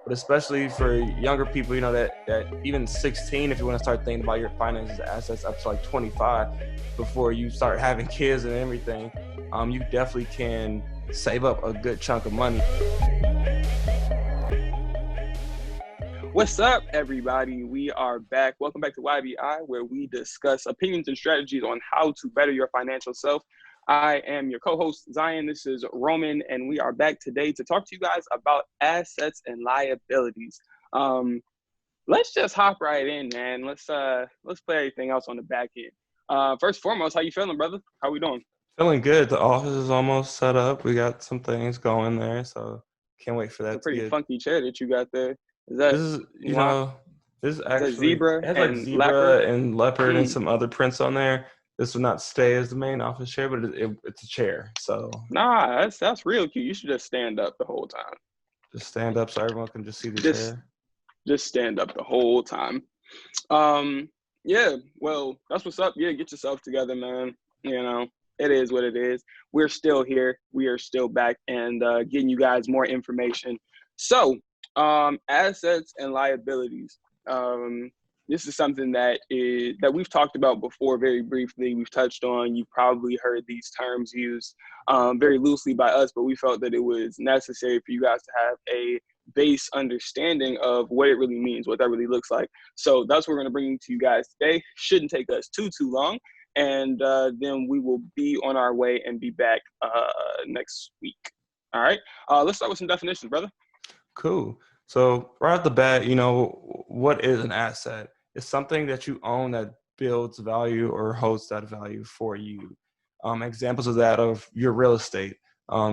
But especially for younger people, that even 16, if you want to start thinking about your finances, assets up to like 25, before you start having kids and everything, you definitely can save up a good chunk of money. What's up, everybody? We are back. Welcome back to YBI, where we discuss opinions and strategies on how to better your financial self. I am your co-host, Zion. This is Roman, and we are back today to talk to you guys about assets and liabilities. Let's just hop right in, man. Let's play everything else on the back end. First and foremost, how you feeling, brother? How we doing? Feeling good. The office is almost set up. We got some things going there, so can't wait for It's a that to pretty get. funky chair that you got there. Is This that is, lion? this is Is that actually, zebra it has like and leopard? zebra and leopard and Mm. some other prints on there. This would not stay as the main office chair, but it's a chair. So Nah, that's real cute. You should just stand up the whole time. just stand up so everyone can just see the Just chair. just stand up the whole time. Yeah, well, that's what's up. Yeah, get yourself together, man. You know, it is what it is. We're still here. We are still back and getting you guys more information. So, assets and liabilities. This is something that we've talked about before very briefly. We've touched on. You probably heard these terms used very loosely by us, but we felt that it was necessary for you guys to have a base understanding of what it really means, what that really looks like. So that's what we're going to bring to you guys today. Shouldn't take us too long. And then we will be on our way and be back next week. All right. Let's start with some definitions, brother. Cool. So right off the bat, what is an asset? It's something that you own that builds value or holds that value for you. Examples of that of your real estate,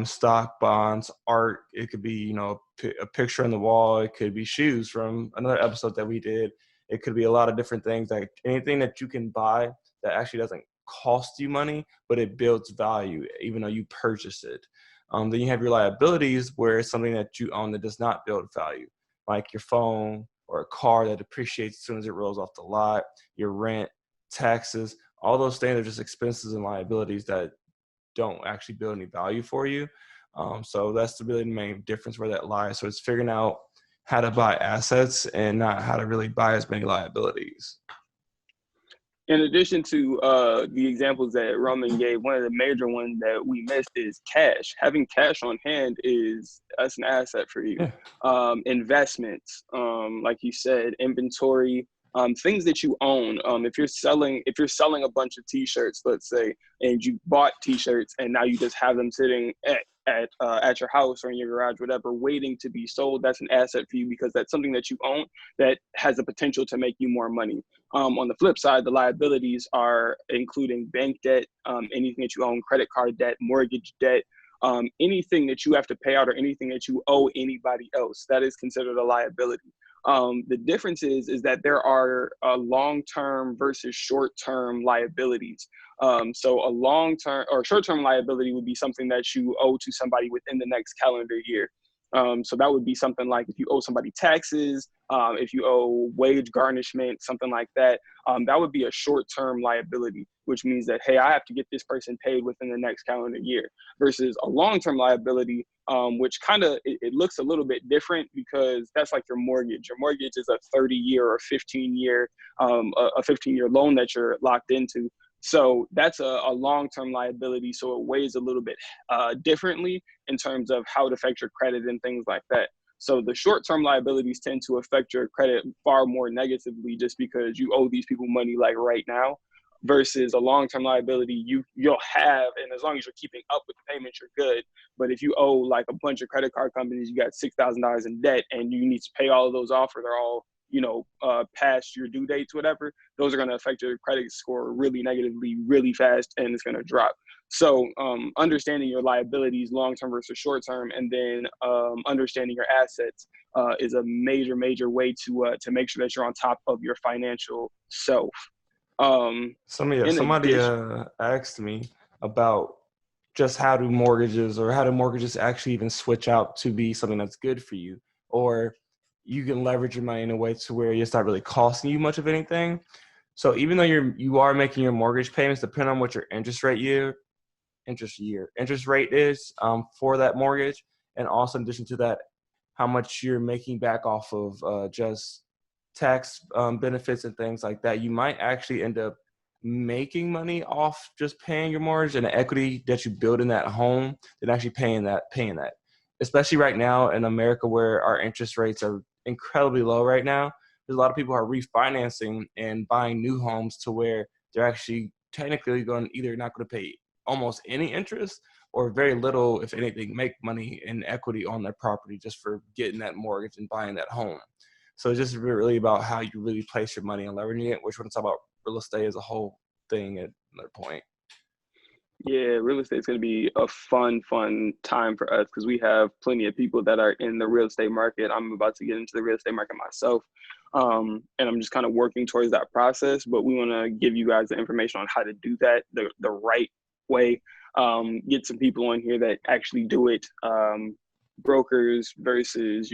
stock, bonds, art. It could be, a picture on the wall. It could be shoes from another episode that we did. It could be a lot of different things, like anything that you can buy that actually doesn't cost you money, but it builds value, even though you purchase it. Then you have your liabilities, where it's something that you own that does not build value, like your phone or a car that depreciates as soon as it rolls off the lot, your rent, taxes. All those things are just expenses and liabilities that don't actually build any value for you. So that's really the main difference where that lies. So it's figuring out how to buy assets and not how to really buy as many liabilities. In addition to the examples that Roman gave, one of the major ones that we missed is cash. Having cash on hand that's an asset for you. Yeah. Investments, like you said, inventory, things that you own. If you're selling a bunch of T-shirts, let's say, and you bought T-shirts and now you just have them sitting at your house or in your garage, whatever, waiting to be sold, that's an asset for you because that's something that you own that has the potential to make you more money. On the flip side, the liabilities are including bank debt, anything that you own, credit card debt, mortgage debt, anything that you have to pay out or anything that you owe anybody else, that is considered a liability. The difference is that there are long-term versus short-term liabilities. So a long-term or short-term liability would be something that you owe to somebody within the next calendar year. So that would be something like if you owe somebody taxes, if you owe wage garnishment, something like that, that would be a short-term liability, which means that, hey, I have to get this person paid within the next calendar year, versus a long-term liability, which kind of, it looks a little bit different because that's like your mortgage. Your mortgage is a 30-year or 15-year, a 15-year loan that you're locked into. So that's a long-term liability. So it weighs a little bit differently in terms of how it affects your credit and things like that. So the short-term liabilities tend to affect your credit far more negatively just because you owe these people money like right now, versus a long-term liability you'll have, and as long as you're keeping up with the payments, you're good. But if you owe like a bunch of credit card companies, you got $6,000 in debt and you need to pay all of those off, or they're all past your due dates, whatever, those are going to affect your credit score really negatively, really fast, and it's going to drop. So understanding your liabilities, long-term versus short-term, and then understanding your assets is a major, major way to make sure that you're on top of your financial self. Somebody asked me about just how do mortgages actually even switch out to be something that's good for you, or you can leverage your money in a way to where it's not really costing you much of anything. So even though you are making your mortgage payments, depending on what your interest rate is for that mortgage, and also in addition to that, how much you're making back off of just tax benefits and things like that, you might actually end up making money off just paying your mortgage and the equity that you build in that home than actually paying that. Especially right now in America where our interest rates are incredibly low right now. There's a lot of people who are refinancing and buying new homes to where they're actually technically going either not going to pay almost any interest or very little, if anything, make money in equity on their property just for getting that mortgage and buying that home. So it's just really about how you really place your money and leveraging it, which we're going to talk about real estate as a whole thing at another point. Yeah, real estate is going to be a fun time for us because we have plenty of people that are in the real estate market. I'm about to get into the real estate market myself. And I'm just kind of working towards that process, but we want to give you guys the information on how to do that the right way. Get some people on here that actually do it. Brokers versus,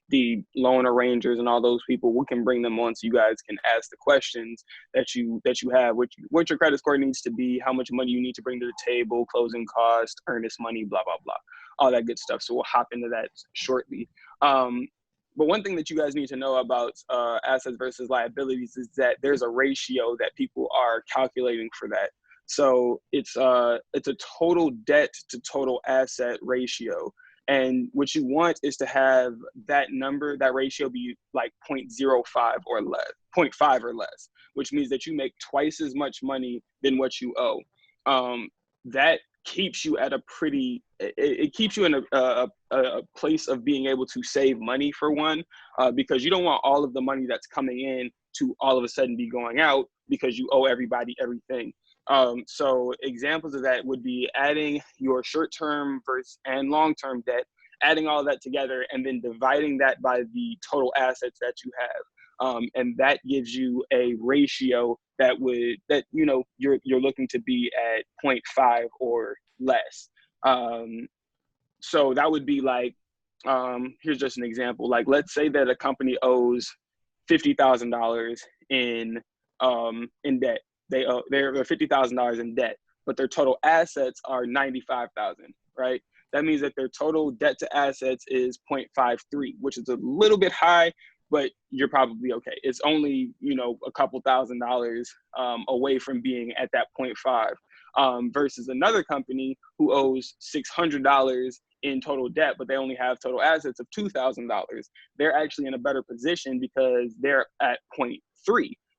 the loan arrangers and all those people, we can bring them on so you guys can ask the questions that you have, what your credit score needs to be, how much money you need to bring to the table, closing cost, earnest money, blah, blah, blah, all that good stuff. So we'll hop into that shortly. But one thing that you guys need to know about assets versus liabilities is that there's a ratio that people are calculating for that. So it's a total debt to total asset ratio. And what you want is to have that number, that ratio be like 0.05 or less, 0.5 or less, which means that you make twice as much money than what you owe. That keeps you at it keeps you in a place of being able to save money for one, because you don't want all of the money that's coming in to all of a sudden be going out because you owe everybody everything. So examples of that would be adding your short-term and long-term debt, adding all of that together, and then dividing that by the total assets that you have. And that gives you a ratio that you're looking to be at 0.5 or less. So that would be like, here's just an example. Like, let's say that a company owes $50,000 in debt. They're $50,000 in debt, but their total assets are $95,000, right? That means that their total debt to assets is 0.53, which is a little bit high, but you're probably okay. It's only, a couple $1,000s away from being at that 0.5, versus another company who owes $600 in total debt, but they only have total assets of $2,000. They're actually in a better position because they're at 0.3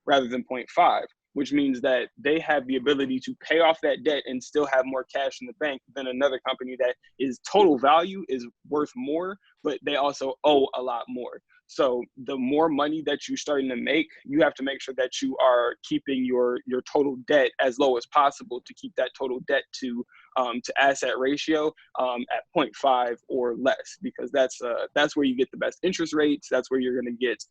rather than 0.5. Which means that they have the ability to pay off that debt and still have more cash in the bank than another company that is total value is worth more, but they also owe a lot more. So the more money that you're starting to make, you have to make sure that you are keeping your total debt as low as possible to keep that total debt to asset ratio at 0.5 or less, because that's where you get the best interest rates. That's where you're going to get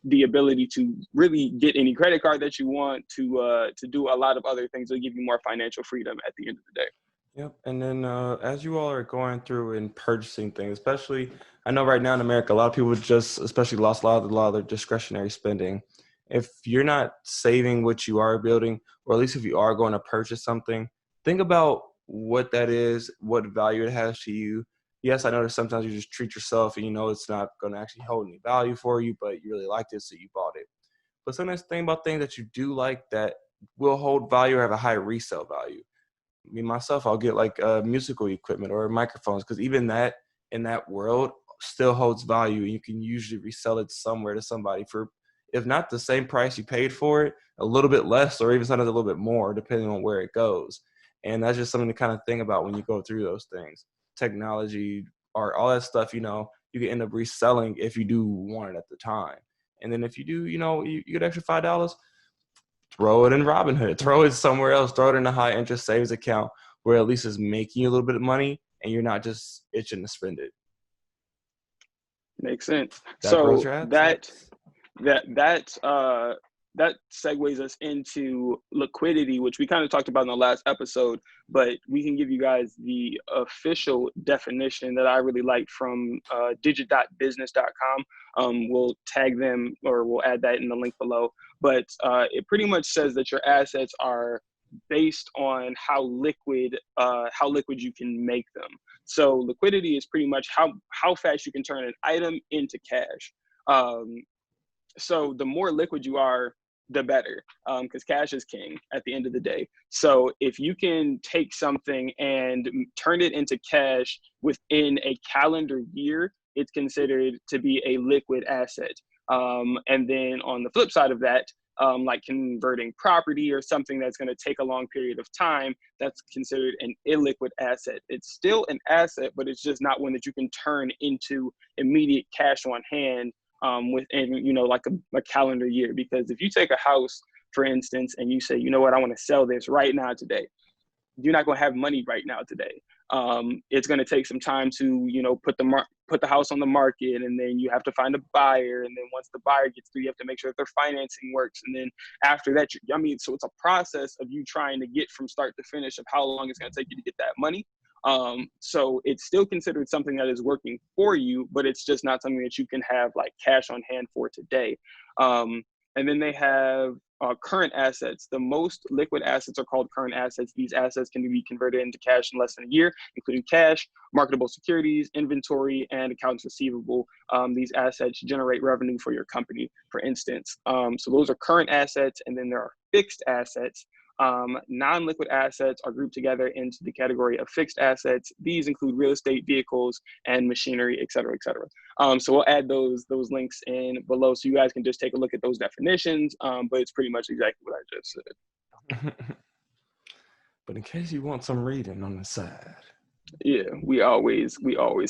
the ability to really get any credit card that you want to do a lot of other things that give you more financial freedom at the end of the day. Yep. And then as you all are going through and purchasing things, especially, I know right now in America, a lot of people just especially lost a lot of their discretionary spending. If you're not saving what you are building, or at least if you are going to purchase something, think about what that is, what value it has to you. Yes, I know that sometimes you just treat yourself and it's not going to actually hold any value for you, but you really liked it, so you bought it. But sometimes think about things that you do like that will hold value or have a high resale value. Me myself, I'll get like musical equipment or microphones, because even that in that world still holds value. You can usually resell it somewhere to somebody for, if not the same price you paid for it, a little bit less, or even sometimes a little bit more, depending on where it goes. And that's just something to kind of think about when you go through those things. Technology, art, all that stuff, you can end up reselling if you do want it at the time. And then if you do, you get extra $5, throw it in Robinhood, throw it somewhere else, throw it in a high interest savings account where at least it's making you a little bit of money and you're not just itching to spend it. Makes sense. That grows So your assets. that segues us into liquidity, which we kind of talked about in the last episode, but we can give you guys the official definition that I really like from digit.business.com. We'll tag them, or we'll add that in the link below. But it pretty much says that your assets are based on how liquid you can make them. So liquidity is pretty much how fast you can turn an item into cash. So the more liquid you are, the better, because cash is king at the end of the day. So if you can take something and turn it into cash within a calendar year, it's considered to be a liquid asset. And then on the flip side of that, like converting property or something that's going to take a long period of time, that's considered an illiquid asset. It's still an asset, but it's just not one that you can turn into immediate cash on hand within, like a calendar year. Because if you take a house, for instance, and you say, you know what, I want to sell this right now today, you're not going to have money right now today. It's going to take some time to, put the house on the market, and then you have to find a buyer. And then once the buyer gets through, you have to make sure that their financing works. And then after that, so it's a process of you trying to get from start to finish of how long it's going to take you to get that money. So it's still considered something that is working for you, but it's just not something that you can have like cash on hand for today. And then they have current assets. The most liquid assets are called current assets. These assets can be converted into cash in less than a year, including cash, marketable securities, inventory, and accounts receivable. These assets generate revenue for your company, for instance. So those are current assets, and then there are fixed assets. Non-liquid assets are grouped together into the category of fixed assets. These include real estate, vehicles, and machinery, et cetera, et cetera. So we'll add those links in below so you guys can just take a look at those definitions. But it's pretty much exactly what I just said. But in case you want some reading on the side. Yeah, we always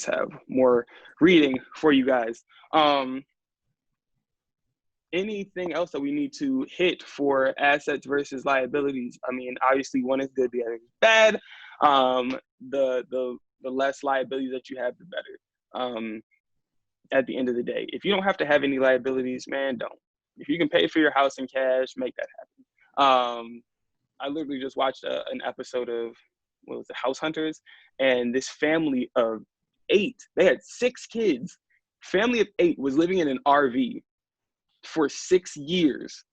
have more reading for you guys. Anything else that we need to hit for assets versus liabilities? I mean, obviously one is good, the other is bad. The less liabilities that you have, the better. At the end of the day, if you don't have to have any liabilities, man, don't. If you can pay for your house in cash, make that happen. I literally just watched an episode of, what was it, House Hunters, and this family of 8, they had 6 kids. Family of 8 was living in an RV for 6 years.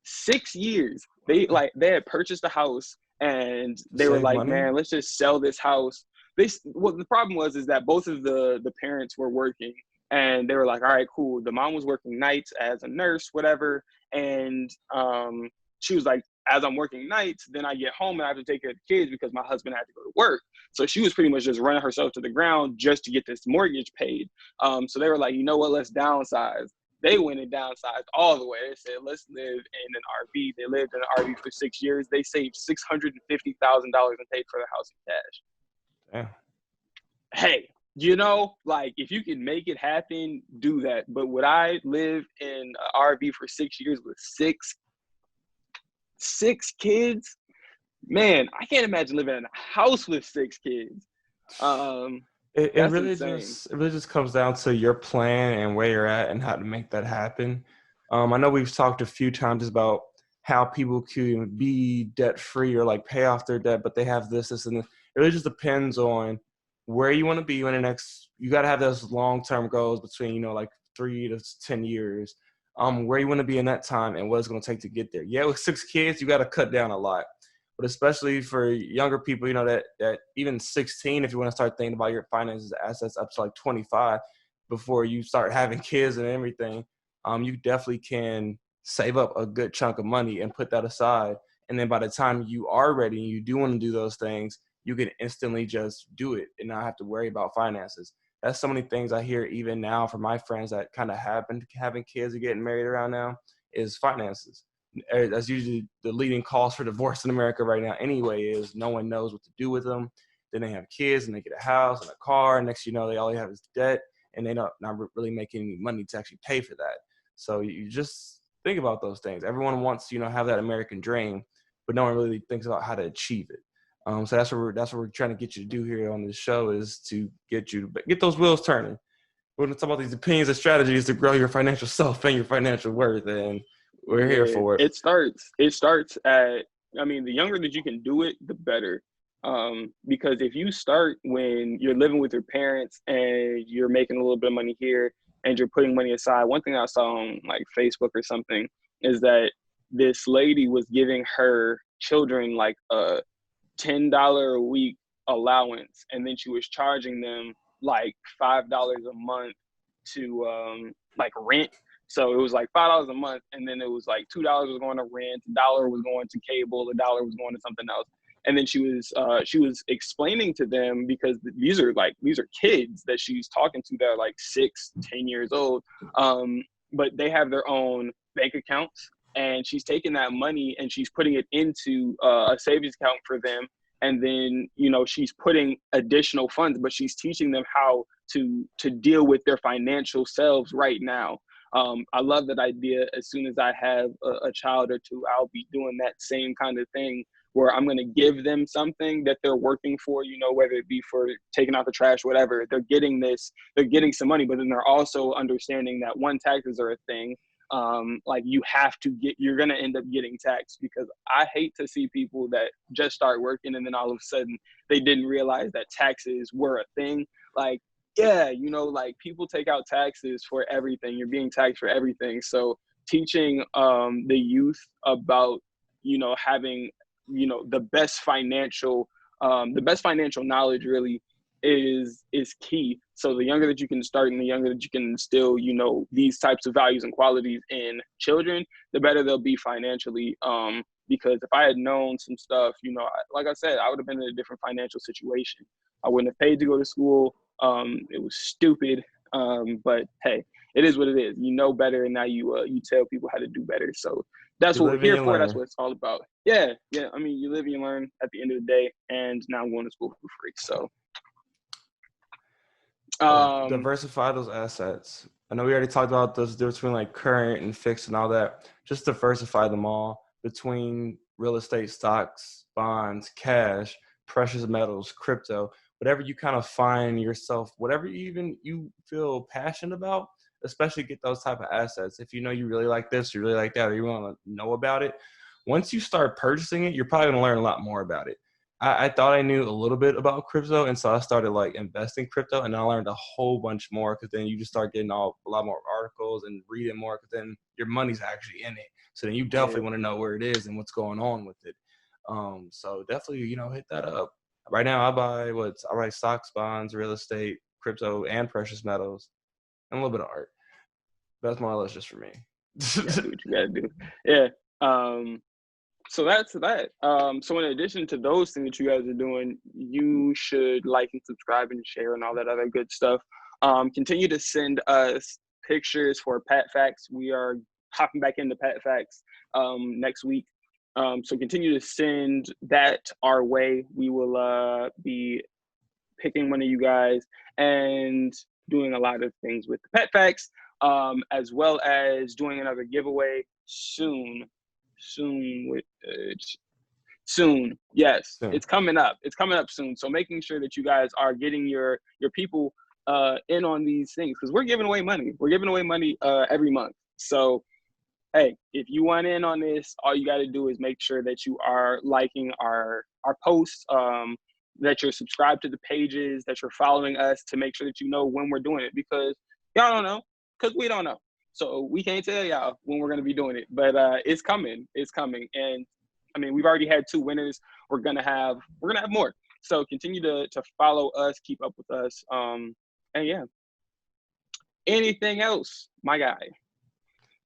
6 years. They had purchased a house, and they were like, money? Man, let's just sell this house. The problem was that both of the parents were working, and they were like, all right, cool. The mom was working nights as a nurse, whatever. And she was like, as I'm working nights, then I get home and I have to take care of the kids because my husband had to go to work. So she was pretty much just running herself to the ground just to get this mortgage paid. So they were like, you know what, let's downsize. They went and downsized all the way. They said, let's live in an RV. They lived in an RV for 6 years. They saved $650,000 and paid for the house in cash. Yeah. Hey, if you can make it happen, do that. But would I live in an RV for 6 years with six kids? Man, I can't imagine living in a house with 6 kids. It really just comes down to your plan and where you're at and how to make that happen. I know we've talked a few times about how people can be debt free or like pay off their debt, but they have this, and this. It really just depends on where you want to be in the next. You got to have those long-term goals between, like 3 to 10 years. Where you want to be in that time and what it's going to take to get there. Yeah, with 6 kids, you got to cut down a lot. But especially for younger people, that even 16, if you want to start thinking about your finances, assets up to like 25 before you start having kids and everything, you definitely can save up a good chunk of money and put that aside. And then by the time you are ready and you do want to do those things, you can instantly just do it and not have to worry about finances. That's so many things I hear even now from my friends that kind of happen to having kids or getting married around now is finances. That's usually the leading cause for divorce in America right now anyway, is no one knows what to do with them. Then they have kids and they get a house and a car. And next they all have is debt, and they not really making any money to actually pay for that. So you just think about those things. Everyone wants to, have that American dream, but no one really thinks about how to achieve it. So that's what we're trying to get you to do here on this show, is to get those wheels turning. We're going to talk about these opinions and strategies to grow your financial self and your financial worth, and we're here for it. It starts at, the younger that you can do it, the better. Because if you start when you're living with your parents and you're making a little bit of money here and you're putting money aside, one thing I saw on like Facebook or something is that this lady was giving her children like a $10 a week allowance, and then she was charging them like $5 a month to like rent. So it was like $5 a month, and then it was like $2 was going to rent, $1 was going to cable, $1 was going to something else. And then she was explaining to them, because these are kids that she's talking to that are like 6, 10 years old, but they have their own bank accounts, and she's taking that money and she's putting it into a savings account for them. And then, you know, she's putting additional funds, but she's teaching them how to deal with their financial selves right now. I love that idea. As soon as I have a child or two, I'll be doing that same kind of thing, where I'm going to give them something that they're working for, you know, whether it be for taking out the trash, whatever. They're getting some money, but then they're also understanding that, one, taxes are a thing. Like, you're going to end up getting taxed, because I hate to see people that just start working and then all of a sudden they didn't realize that taxes were a thing. Like, yeah, you know, like, people take out taxes for everything. You're being taxed for everything. So teaching the youth about, you know, having, you know, the best financial knowledge really is key. So the younger that you can start and the younger that you can instill, you know, these types of values and qualities in children, the better they'll be financially. Because if I had known some stuff, you know, like I said, I would have been in a different financial situation. I wouldn't have paid to go to school. It was stupid. But hey, it is what it is. You know better, and now you tell people how to do better. So that's what we're here for. That's what it's all about. Yeah. I mean, you live and you learn at the end of the day, and now I'm going to school for free. So diversify those assets. I know we already talked about this difference between like current and fixed and all that. Just diversify them all between real estate, stocks, bonds, cash, precious metals, crypto, whatever you kind of find yourself, whatever you feel passionate about. Especially get those type of assets. If you know you really like this, you really like that, or you want to know about it, once you start purchasing it, you're probably going to learn a lot more about it. I thought I knew a little bit about crypto, and so I started like investing crypto, and I learned a whole bunch more, because then you just start getting a lot more articles and reading more, because then your money's actually in it. So then you definitely want to know where it is and what's going on with it. So definitely, you know, hit that up. Right now I buy stocks, bonds, real estate, crypto, and precious metals, and a little bit of art. That's more or less just for me. Do what you gotta do. Yeah. So that's that. So in addition to those things that you guys are doing, you should like and subscribe and share and all that other good stuff. Continue to send us pictures for Pat Facts. We are hopping back into Pat Facts next week. So continue to send that our way. We will be picking one of you guys and doing a lot of things with the Pet Facts, as well as doing another giveaway soon. Yes, it's coming up. It's coming up soon. So making sure that you guys are getting your people in on these things, because we're giving away money. We're giving away money every month. So hey, if you want in on this, all you got to do is make sure that you are liking our posts, that you're subscribed to the pages, that you're following us, to make sure that you know when we're doing it, because y'all don't know, because we don't know. So we can't tell y'all when we're going to be doing it, but it's coming. It's coming. And I mean, we've already had 2 winners. We're going to have more. So continue to follow us, keep up with us. And yeah, anything else, my guy?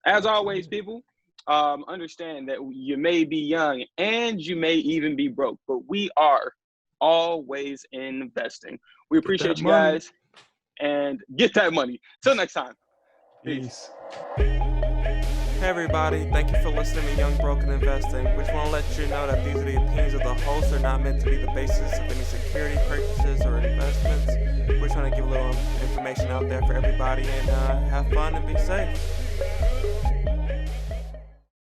As always, people, understand that you may be young and you may even be broke, but we are always investing. We appreciate you guys, and get that money. Till next time. Peace. Hey everybody, thank you for listening to Young Broke and Investing. We just want to let you know that these are the opinions of the hosts. They're not meant to be the basis of any security purchases or investments. We're trying to give a little information out there for everybody, and have fun and be safe.